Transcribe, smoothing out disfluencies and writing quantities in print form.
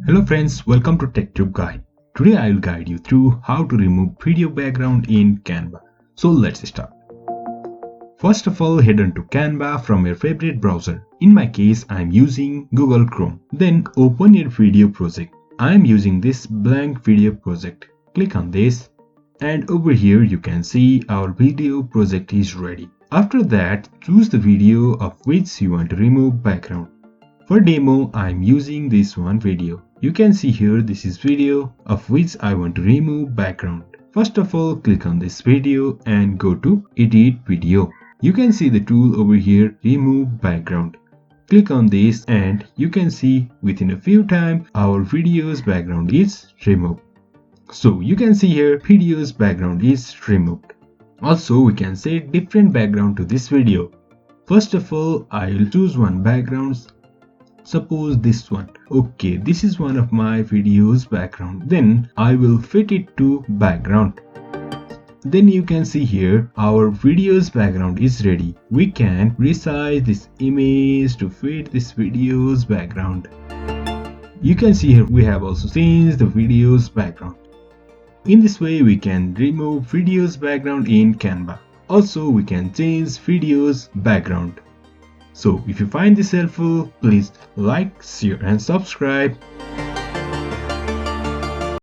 Hello friends, welcome to TrendTechGuides. Today I will guide you through how to remove video background in Canva. So let's start. First of all, head on to Canva from your favorite browser. In my case, I am using Google Chrome. Then open your video project. I am using this blank video project. Click on this and over here you can see our video project is ready. After that, choose the video of which you want to remove background. For demo, I am using this one video. You can see here this is video of which I want to remove background. First of all, click on this video and go to edit video. You can see the tool over here, remove background. Click on this and you can see within a few time our video's background is removed. So you can see here video's background is removed. Also we can set different background to this video. First of all, I will choose one background. Suppose this one. Okay, this is one of my video's background. Then I will fit it to background. Then you can see here our video's background is ready. We can resize this image to fit this video's background. You can see here we have also changed the video's background. In this way we can remove video's background in Canva. Also we can change video's background. So if you find this helpful, please like, share and subscribe.